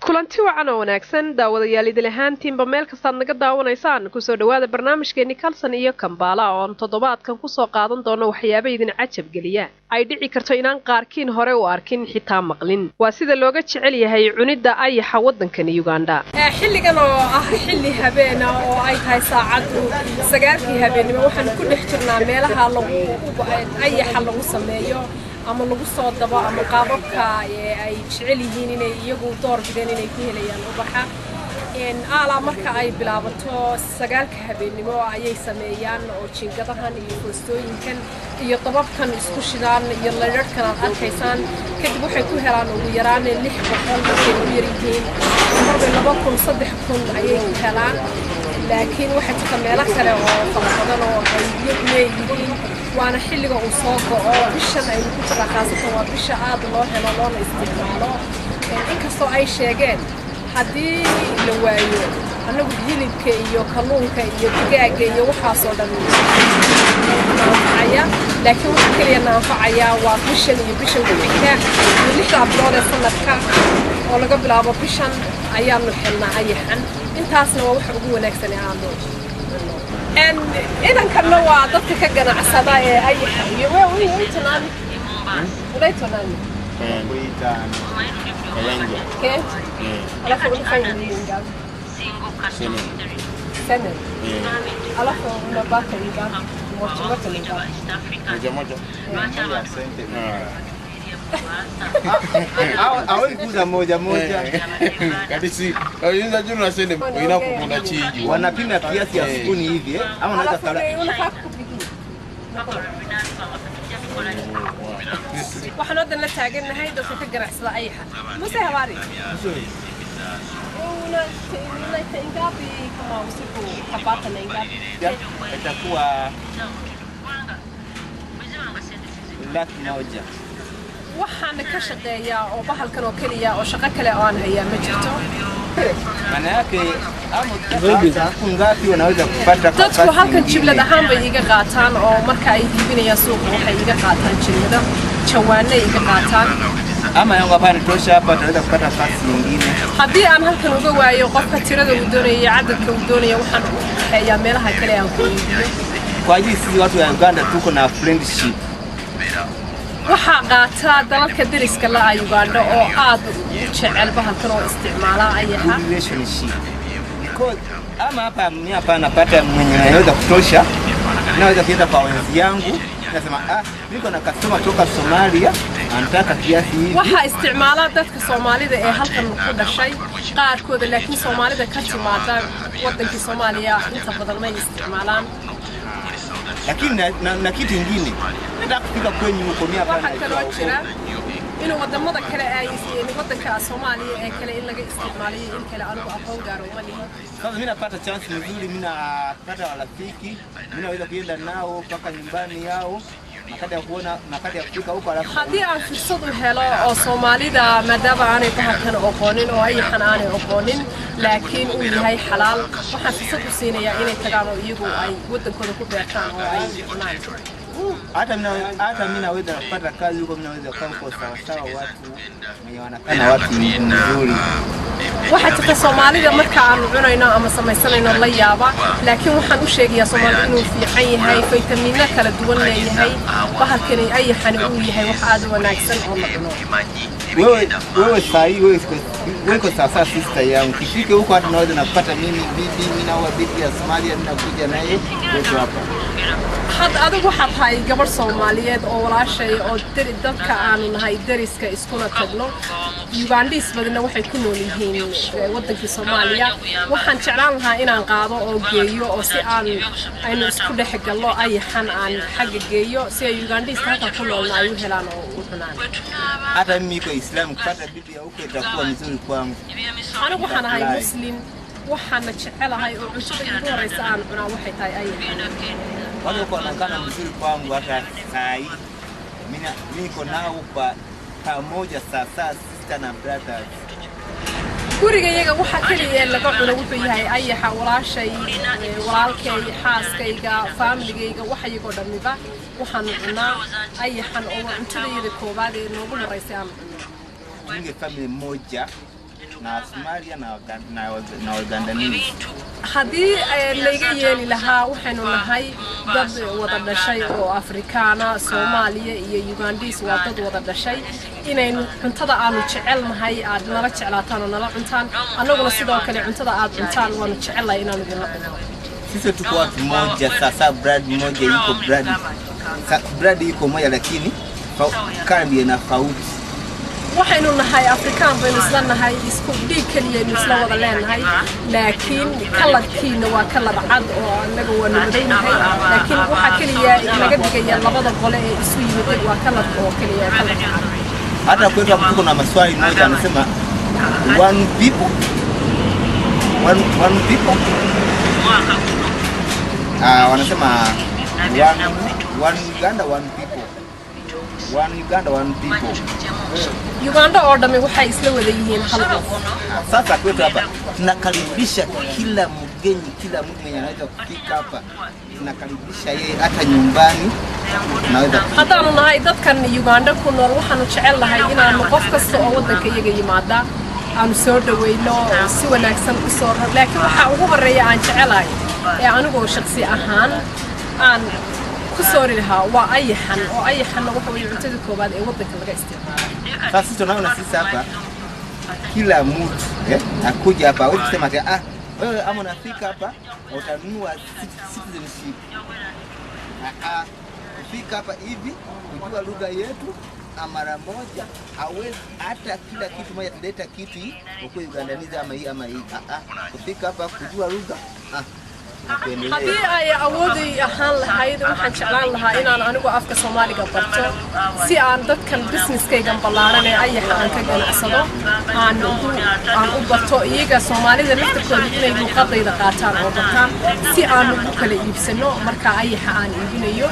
kulanti wacan oo wanaagsan daawadayaal idil ahaantiinba meel kastaad naga daawanaysaan kusoo dhawaada barnaamijkeeni Kalsan iyo Kambala oo toddobaadkan kusoo qaadan doono waxyaabo idin cajab geliya ay dhici karto inaan qaarkiin hore u arkin xitaa maqlin waa sida looga jecel yahay cunida ayaxa wadankan Uganda xilligan oo ah xilli habeen oo ay tahay saacadu 9 habeenimo waxaan ku dhex jirnaa meelaha lagu ayaxa lagu sameeyo ama lagu soo dabo ama qaababka ay jecel yihiin inay iyagu door bideen inay ku helayaan ubaxa ala marka ay bilaabato 9 habeenimo ayay sameeyaan oo jiingadahan iyo foostooyinkan iyo dababkan isku shidaan iyo leerarkan aad arkaysaan kadib waxay ku helaan ugu yaraan 600 markay u yaryihiin marba 2,000 ayay ku helaan laakiin waxay jirta meelo kale oo farabadan oo ay leeyihiin waana xilliga uu soo go'o bishan ay ku jira khaasatan waa bisha aad loo helo loona isticmaalo inkastoo ay sheegeen haddii la waayo annagu hilibka iyo kalluunka iyo digaaga iyo waxaasoo dhan naanfacaya laakiin waxa kaliya naanfacaya waa bishan iyo bishan ku xigta iyo 6 bilood ee sanadka oo laga bilaabo bishan ayaanu helnaa ayaxan intaasna waa waxa ugu wanaagsan ee aanu إذا كنا وعدتك كجنا عصابة أي حاجة وين تنامي؟ وين تنامي؟ كيف؟ على فوق الخيل ينقل. سنة. على فوق نبات ينقل. موجة ينقل. Awali kuza moja kadisi yunza juu nasende inakupunda chiji wanapima kiasi ya spuni hivi ama unaweza kala waxaan odan la taaganahay dadka ka ganacsada ayaxa mase habaari una ingapi kama usiku kapata na ingapi itakuwa moja waxaan ka shaqeeyaa oo bahalkan oo kaliya oo shaqo kale oo aan hayaa ma jirto maana yake ngapi wanaweza kupata dadku halkan jiblad ahaan bay iga qaataan oo marka ay iibinayaan suuqa waxay iga qaataan jiblada jawaano iga qaataan ama yangu hapa tosha hapa tunaweza kupata fasi nyingine haddii aan halkan uga waayo qofka tirada uu doonayo cadadka uu doonayo waxaan u hayaa meelaha kale aan ku iibiyo kwa ajili sisi watu wa Uganda tuko na friendship waxa qaata dalalka dariska la ay Uganda oo aad u jecel bahalkan oo isticmaala ayaha relationship because ama hapa napata mwenye anaweza kutosha naweza kwenda kwa wenzi yangu nasema niko na customer kutoka Somalia anataka kiasi hivi waxa isticmaala dadka Soomaalida ee halkan ku dhashay qaarkood laakiin Soomaalida ka timaada wadanka Soomaaliya inta badan ma isticmaalaan lakini na kitu kingine nataka kufika kwenye huko mimi hapa inuu wadamada kale ay wadanka Soomaaliya ee kale in laga isticmaaliyo in kale anigu aqoon gaar ah ma lihi sasa mimi napata chance nzuri mimi napata rafiki mimi naweza kuenda nao mpaka nyumbani yao nakada ya kufika huko alafu haddii aan fursad u helo oo Soomaalida maadaama aanay bahalkan aqoonin oo ay xanaanay aqoonin laakiin uu yahay xalaal waxaan fursad u siinayaa inay tagaan oo iyagu ay wadankooda ku beertaan oo ay cunaan hata mimi naweza kupata kazi huko mimi naweza kuwa sawa watu wenye wanakana watu nzuri waxa jirta Soomaalida marka aan cunayno ama samaysanayno la yaaba laakiin waxaan u sheegayaa Soomaalida inuu fiican yahay fitamiino kala duwan leeyahay bahalkani ay xani uu yahay wax aad u wanaagsan oo la cuno wewe sahi wewe kwa sasa sister yangu kifike huko hata naweza napata mimi bibi na bibi ya Somalia ninakuja naye wetu hapa had adigu waxaad tahay gabar Soomaaliyeed oo walaashay oo dadka aanu nahay dariska iskuna tagno Ugandis badina waxay ku nool yihiin waddanka Soomaaliya waxaan jeclaan lahaa inaan qaado oo geeyo oo si aynu isku dhex galno ayaxan aan xagga geeyo si ay Ugandis halka ku noolna ay u helaan oo u cunaan hata mimi kwa Islam kupata bibi ya huko itakuwa mzuri kwangu anigu waxaan ahay muslim waxaan jecelahay oo cuntada ugu horeysa aan cunaa waxay tahay ayaxan wale uko anaonekana mzuri kwangu hata sai mimi niko nao kwa pamoja sasa sister na brothers gurigayaga waxa kaliya laga cuno wuxuu yahay ayaxa walaashay walaalkay xaaskayga familygayga waxa iyago dhamiba waxaan cunaa ayaxan oo cuntadayda koobaad ee noogu horeysay aan cuno ninge family moja na Somalia na Ugandanizi hadii layga yeeli lahaa waxaanu nahay dad wada dhashay oo Afrikaana Soomaaliya iyo Ugandis waa dad wada dhashay inaynu cuntada aanu jecelnahay aad nala jeclaataan oo nala cuntaan annaguna sidoo kale cuntada aad cuntaan waanu jecelahay inaanu idin la cuno sisi tuko watu moja sasa brad moja yuko brad yuko moja lakini kambi na tofauti waxaynu nahay Afrikaan baynu isla nahay isku dhiig kaliya isla wada leenahay laakiin kaladkiina waa kalad cad oo anaga waa nabadaynahay laakiin waxa kaliya laga dhigaya labada qole ee isu yimid waa kalad oo kaliya kalad cad hata kwetu tuko na maswali moja anasema one people wanasema one Uganda one people Uganda oo dhami waxay isla wada yihiin hal qof sasa kwetu hapa tunakaribisha kila mgeni kila mtu mwenye anaweza kufika hapa tunakaribisha yeye hata nyumbani tunaweza haddaanu nahay dadkan Uganda ku nool waxaanu jecelahay inaanu qof kasta oo waddanka iyaga yimaada aanu soo dhaweyno si wanaagsan u soo raro laakiin waxa ugu horeeya aan jecelahay ee anigoo shakhsi ahaan aan kusori lahaa waa ayaxan oo ayaxanna waxa weeye cuntada koobaad ee waddanka laga isticmaalo sasa tunaona sisi hapa kila mtu akuja hapa wewe kusema wewe ama unafika hapa utanunua citizenship kufika hapa hivi kujua lugha yetu mara moja hawezi hata kila kitu moja tuleta kitu huko Ugandanizi ama hii kufika hapa kujua lugha hadii ay awoodi ahaan lahayd waxaan jeclaan lahaa inaan anigu afka Soomaaliga barto si aan dadkan businesskayga ballaaran ee ayaxa aan ka ganacsado aan u barto iyaga Soomaalida laftirkooda inay luqadayda qaataan oo bartaan si aan ugu kala iibsano marka ayaxa aan iibinayo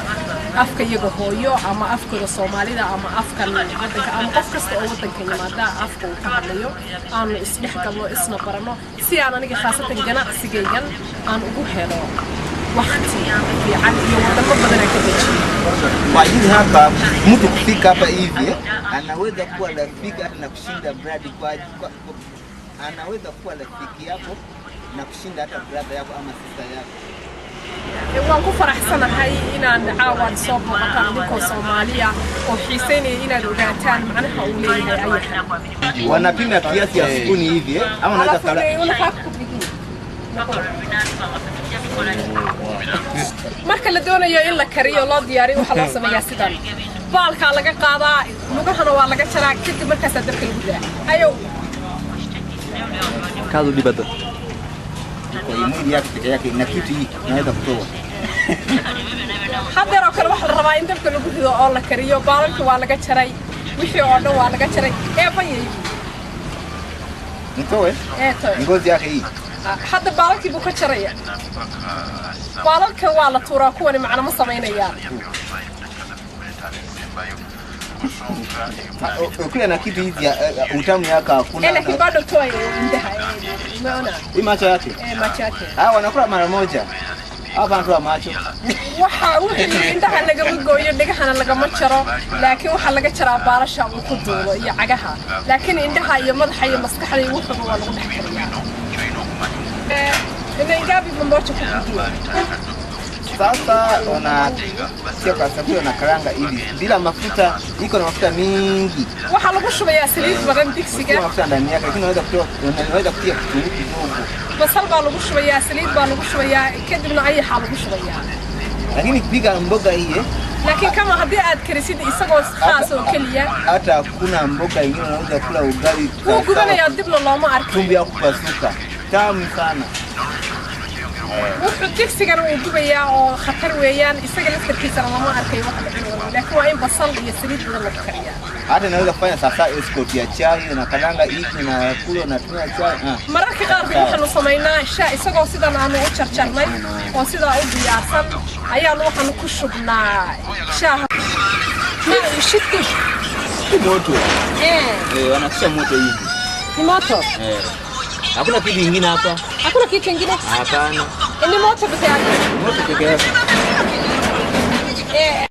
afka iyaga hooyo ama afkooda Soomaalida ama afkan waddanka ama qof kasta oo waddanka yimaada afka uu ka hadlayo aan isdhexgalno isna barano si aan aniga khaasatan ganacsigaygan aan ugu helo waqti fiican iyo wadamo badan ka dejin kwa ajili hapa mtu kufika hapa hivi anaweza kuwa rafiki hata na kushinda brad anaweza kuwa rafiki yako na kushinda hata brother yako ama sister yako waan ku faraxsanahay inaan caawad soo booqataan ninkoo Soomaaliya oo xiiseynaya inaad ogaataan macnaha uu leeyahay ayaxa wanapima kiasi ya spoon hivi ama unaweza kala marka la doonayo in la kariyo loo diyaariyo waxa loo sameeyaa sidan baalka laga qaadaa lugahana waa laga jaraa kadib markaas dabka lagu daa ayo kaadu dibada kwa mwili yake peke yake na kitu hii naweza kutoa hadda kale waxa la rabaa in dabka lagu rido oo la kariyo baalka waa laga jaray wixii oo dhan waa laga jaray bayay nitoe ngozi yake hii hadda baalkii buu ka jaraya baalka waa la tuuraa kuwani macna ma sameynayaan ukiwa na kitu hizi utamu yake hakuna ile kibado toa indaha umeona hii macho yake macho yake wanakula mara moja hapa ndio macho waxa wixii indaha laga gooyo dhagahana laga ma jaro laakiin waxa laga jaraa baalasha uu ku duulo iyo cagaha laakiin indaha iyo madaxa iyo maskaxda iyo wuxuu waa lagu dhex kariyaa ingabi mmoja kukudia sasa sio kwa sababu na karanga hivi bila mafuta iko na mafuta mingi waxa lagu shubayaa saliid badan digsiga mafuta ndani yake lakini unaweza kutia kitunguu kidogo basal baa lagu shubayaa saliid baa lagu shubayaa kadibna ayaxa lagu shubayaa lakini kupika mboga hii lakini kama hadii aad karisid isagoo khaas oo kaliya hata kuna mboga nyingine unaweza kula ugali kugubanaya dib looma arko tumbi ya kupasuka tamu sana wuxuu digsigan uu gubaya oo khatar weeyaan isaga laftirkiisa lama arkay wax la cuno laakiin waa in basal iyo saliid badan lagu kariyaa hata naweza kufanya sasa escort ya chai na kalanga hiki na kula na tumia chai mararka qaar waxaanu sameeynaa shaa isagoo sidan aanu u jarjarnay oo sidaa u diyaarsan ayaanu waxaanu ku shubnaa shaaha shidki moto wanakisha moto hivi ni moto hakuna kitu kingine hapa hakuna kitu kingine hapana ni moto pekee yake moto pekee yake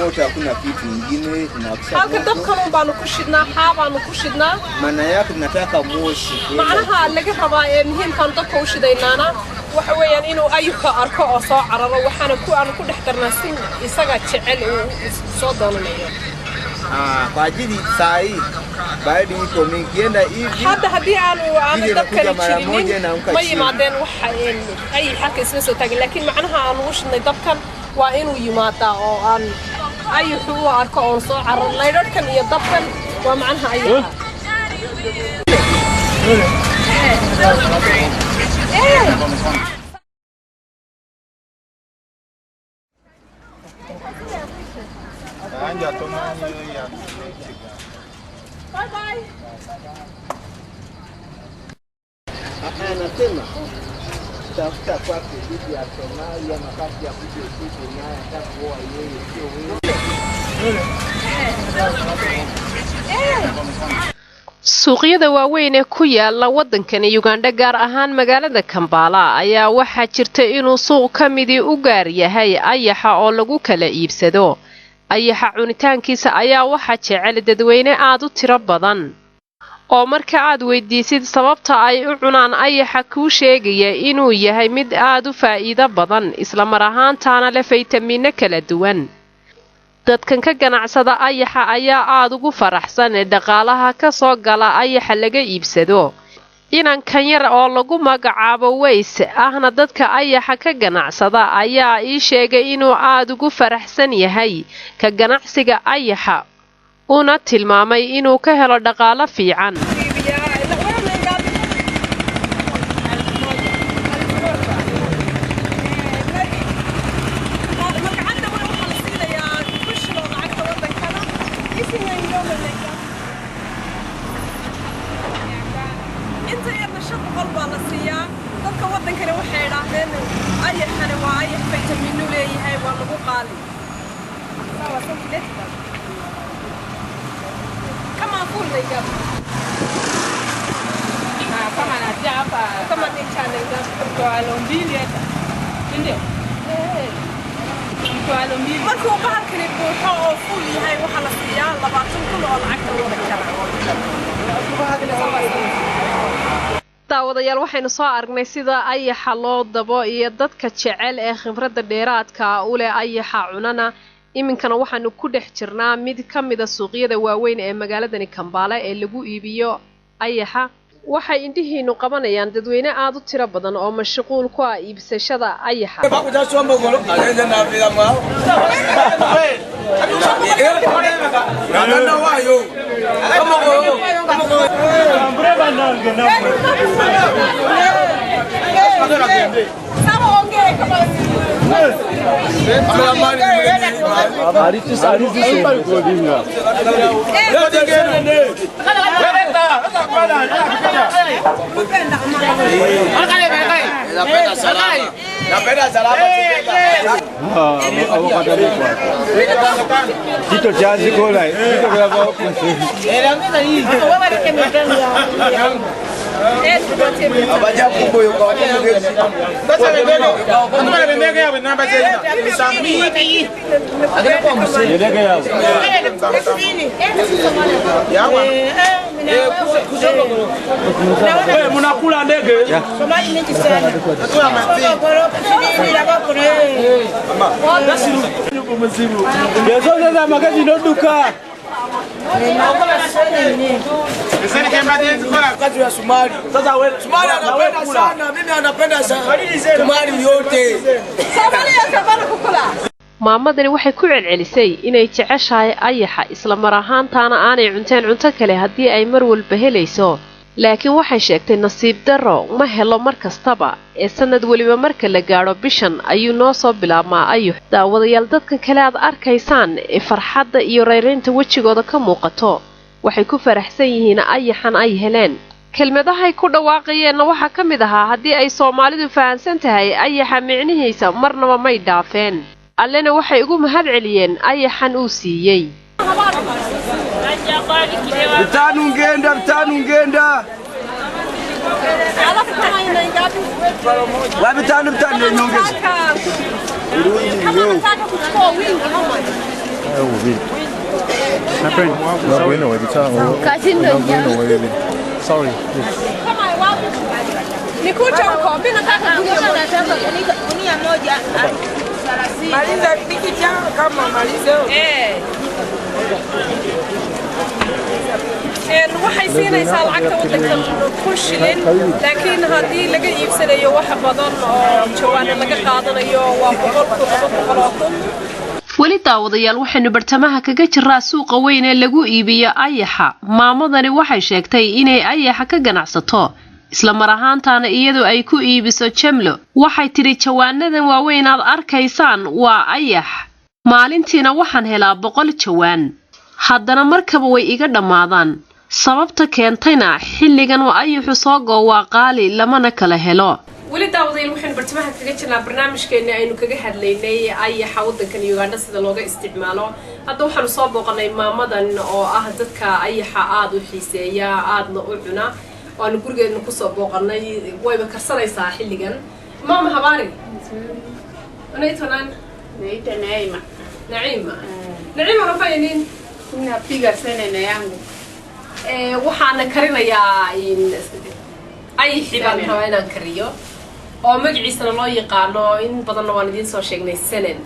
moto hakuna kitu kingine tunakisha halka dabkan baanu ku shidnaa xaabaanu ku shidnaa maana yake tunataka moshi macnaha laga rabaa muhiimkan dabka u shidaynaana waxa weeyaan inuu ayuka arko oo soo cararo waxaana ku dhex darnaa si isaga jecel uu soo doonanayo kwa ajili saa hii baada iko mingienda hivi hadda hadii aanu dabkan jirinin ma yimaadeen waxa ay halka isla soo taagin laakiin macnaha aanu u shidnay dabkan waa inuu yimaada oo aan ayuhu u arko oo soo cararo laydhkan iyo dabkan waa macnaha ayuha Bye bye. Anasema tafuta kwake bibi ya Somalia nafasi ya kuja usiku naye atakuoa yeye sio wewe. suuqyada waaweyn ee ku yaala waddankani Uganda gaar ahaan magaalada Kampala ayaa waxaa jirta inuu suuq ka midi u gaar yahay ayaxa oo lagu kala iibsado ayaxa cunitaankiisa ayaa waxaa jecel dadweyne aad u tiro badan oo marka aad weydiisid sababta ay u cunaan ayaxa ku sheegaya inuu yahay mid aad u faa'iido badan isla mar ahaantaana leh faytamiino kala duwan dadkan ka ganacsada ayaxa ayaa aad ugu faraxsan dhaqaalaha ka soo gala ayaxa laga iibsado inankan yar oo lagu magacaabo Ways ahna dadka ayaxa ka ganacsada ayaa ii sheegay inuu aad ugu faraxsan yahay ka ganacsiga ayaxa una tilmaamay inuu ka helo dhaqaale fiican daawadayaal waxaynu soo aragnay sida ayaxa loo dabo iyo dadka jecel ee khibradda dheeraadka u leh ayaxa cunana iminkana waxaanu ku dhex jirnaa mid ka mid ah suuqyada waaweyn ee magaaladani Kampala ee lagu iibiyo ayaxa waxay indhihiinu qabanayaan dadweyne aad u tiro badan oo mashquul ku ah iibsashada ayaxa Kitu jazi kolai, kitu kwa hapo. Abaja kubwa yuko wapi? Sasa leo kama nimege hapo namba tena. Agora como se Yeleke yao. Yawa. Wewe mnakula ndege? Somali mingi sana. Natoa mazi. Yeso za magazi ndo duka. Sasa kemba ndio kwa kazi ya Somali. sasa wewe Somali anapenda sana, mimi anapenda sana. Somali yote. Somali ya Kampala kukula maamadani waxay ku celcelisay inay jeceshahay ayaxa isla mar ahaantaana aanay cunteen cunto kale haddii ay mar walba helayso laakiin waxay sheegtay nasiib darro ma helo mar kastaba ee sanad weliba marka la gaadho bishan ayuu noo soo bilaabmaa ayux daawadayaal dadkan kale aad arkaysaan ee farxadda iyo rayraynta wejigooda ka muuqato waxay ku faraxsan yihiin ayaxan ay heleen kelmadahay ku dhawaaqayeenna waxaa ka mid ahaa haddii ay soomaalidu fahansan tahay ayaxa micnihiisa marnaba may dhaafeen allena waxay ugu mahad celiyeen ayaxan uu siiyey Bitanu ngenda wa bitanu nyongeza Sorry. Nikuja huko, mimi nataka gunia moja. Maliza piki changu kama malize. waxay siinaysaa lacagta wadankan ku shilin laakiin haddii laga iibsanayo wax badan oo jawaano laga qaadanayo waa 100,000 weli daawadayaal waxaynu bartamaha kaga jiraa suuqa weyn ee lagu iibiyo ayaxa maamadani waxay sheegtay inay ayaxa ka ganacsato isla mar ahaantaana iyadu ay ku iibiso jamlo waxay tiri jawaanadan waaweyn aad arkaysaan waa ayax maalintiina waxaan helaa 100 jawaan haddana markaba way iga dhammaadaan sababta keentayna xilligan oo ayaxu soo go'aa qaali lamana kala helo weli daawadayaal waxaynu bartamaha kaga jirnaa barnaamijkeena aynu kaga hadlaynay ayaxa wadankan Uganda sida looga isticmaalo hadda waxaanu soo booqanay maamadan oo ah dadka ayaxa aad u xiiseeya aadna u cuna waanu gurigeedna ku soo booqanay wayba karsanaysaa xilligan maama habaari anaytanan Naima. Naima rafaynin Napiga senene yangu. waxaana karinayaa ay xibaan rabaa inaan kariyo oo magaciisana loo yaqaano in badanna waan idiin soo sheegnay senen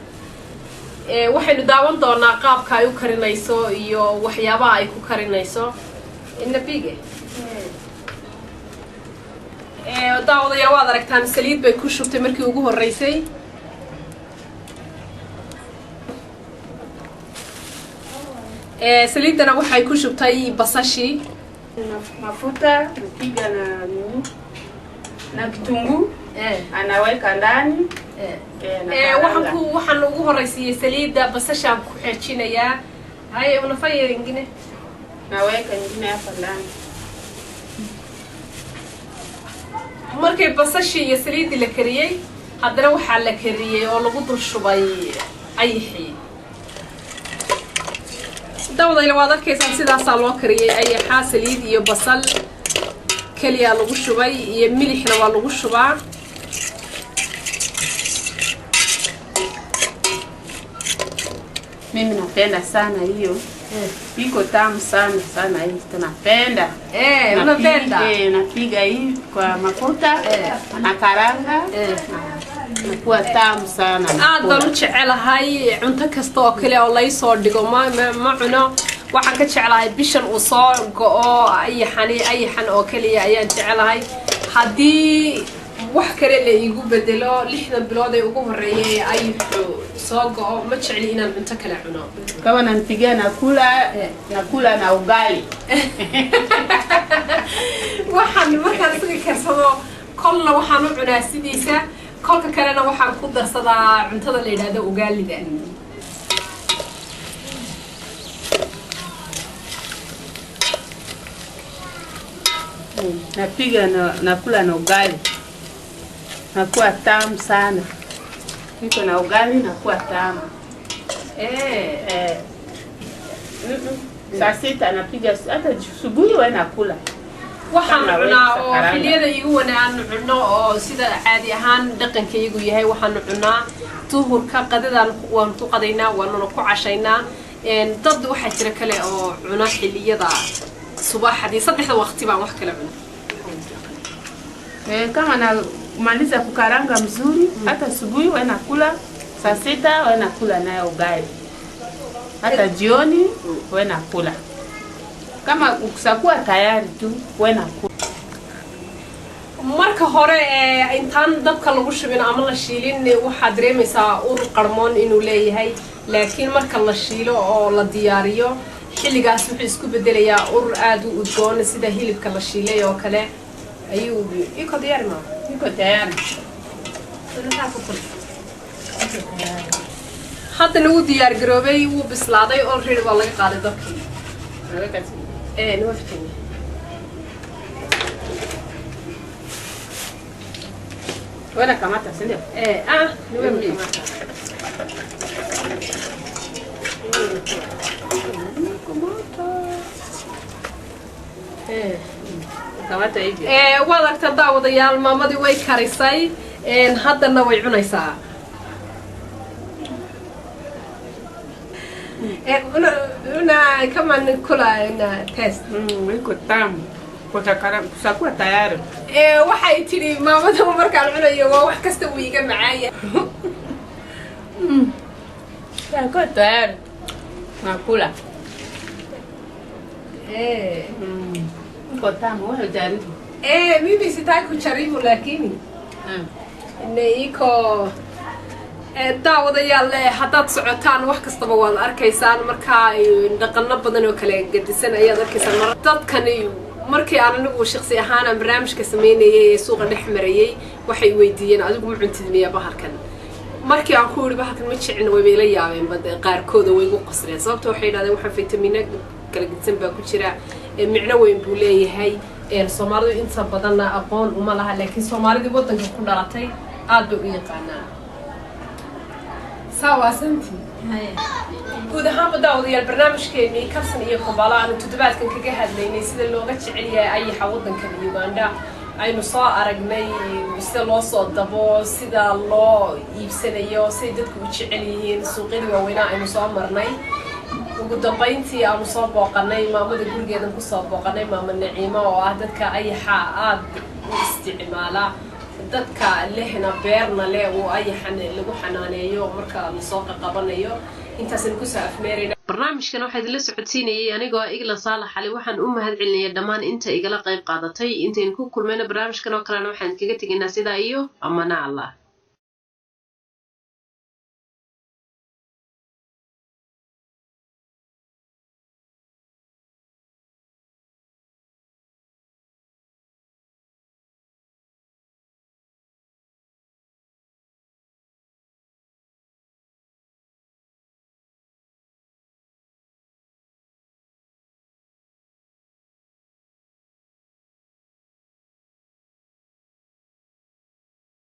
waxaynu daawan doonaa qaabka ay u karinayso iyo waxyaabaha ay ku karinayso inapige daawadayaal waad aragtaan saliid bay ku shubtay markii ugu horeysay saliidana waxay ku shubtay basashi Mafuta napiga na kitunguu anaweka ndani waxaan ugu horeysiyay saliida basashaan ku xeejinayaa hay unafaya ingine naweka nyingine hapa ndani markay basashi iyo saliidi la kariyay haddana waxaa la kariyay oo lagu dul shubay ayaxii daawadayaal waad arkaysaan sidaasaa loo kariyay ayaxa saliid iyo basal kaliya lagu shubay iyo milixna waa lagu shubaa mimi napenda sana hiyo iko tamu sana hii tunapenda unapenda napiga hii kwa mafuta na karanga nakuwa tamu sana aad baan u jecelahay cunto kasta oo kale oo lay soo dhigo ma cuno waxaan ka jecelahay bishan uu soo go'o ayaxan oo kaliya ayaan jecelahay haddii wax kale la igu bedelo 6 bilood ay ugu horeeyay ayaxu soo go'o ma jecli inaan cunto kale cuno kama nampigia nakula na ugali waxaan markaan isaga karsado kolna waxaan u cunaa sidiisa kolka kalena waxaan ku darsadaa cuntada la yiraahdo ugaalida napiga nakula na ugali nakuwa tamu sana niko na ugali nakuwa tamu saa 6 napiga hata subuhi wewe nakula waxaan cunaa oo xiliyada igu wanaan cuno oo sida caadi ahaan dhaqankaygu yahay waxaan cunaa tuhurka qadadan waan ku qadaynaa waanuna ku cashaynaa dad waxa jira kale oo cuna xiliyada subaxdii 3 waqti baan wax kala cunaa kama na maliza kukaranga mzuri hata asubuhi wewe nakula saa 6 wewe nakula nayo ugali hata jioni wewe nakula kama ukishakuwa tayari tu wewe nakula marka marka hore intaan dabka lagu shubin ama la shiilin waxaad dareemaysaa ur qarmoon inuu leeyahay laakiin marka la shiilo oo la diyaariyo xilligaas wuxuu isku bedelayaa ur aad u udgoon sida hilibka la shiilay oo kale ayuu iko diyaar ma iko diyaar hadda nagu diyaar garoobay wuu bislaaday already waa laga qaaday dabkii نوفتني ولا كماتا سندي نوفتني كماتا يجي وضعت داوديال مامدي way karisay haddana way cunaysaa una كمان كلها تيست ويكو تام kusakua tayari waxay tiri maamada markaan cunayo waa wax kasta uu iga macaaya kusakua tayari nakula iko tamu wewe jaribu mimi sitaki kujaribu lakini iko daawadayaal haddaad socotaan wax kastaba waad arkaysaan markaa dhaqano badan oo kale gadisan ayaad arkaysaan dadkani markii aan anigu shakhsi ahaan aan barnaamijka sameynayay ee suuqa dhex marayay waxay weydiiyeen adigu ma cuntid miya bahalkan markii aan ku yiri bahalkan ma jecin way bay la yaabeen bad qaarkood way igu qasreen sababtoo waxay yiraahdeen waxa fitamiino kala gedisan baa ku jira micno weyn buu leeyahay Soomaalidu inta badan aqoon uma laha laakiin Soomaalidu wadanka ku dhalatay aad bay u yaqaanaan سواسنتي guud ahaan daawadayaal barnaamijkeennii kalsan iyo Kampala aan toddobaadkan kaga hadlaynay sida looga jecel yahay ayaxa wadanka Uganda aynu soo aragnay sida loo soo dabo sida loo iibsanayo sida dadku u jecel yihiin suuqyada waaweyn aynu soo marnay ugu dambeyntii aanu soo booqanay maamada gurigeedan ku soo booqanay maama Naciimo oo ah dadka ayaxa aad u isticmaala dadka lehna beerna leh oo ayaxan lagu xanaaneeyo marka la soo qabanayo intaasna ku soo afmeerina barnaamijkan waxa idin la socodsiinayay anigoo Igla Saalax Ali waxaan u mahadcelinayaa dhammaan inta igala qayb qaadatay intaan ku kulmayna barnaamijkan oo kale waxaan kaga tagnaa sida iyo amana Allah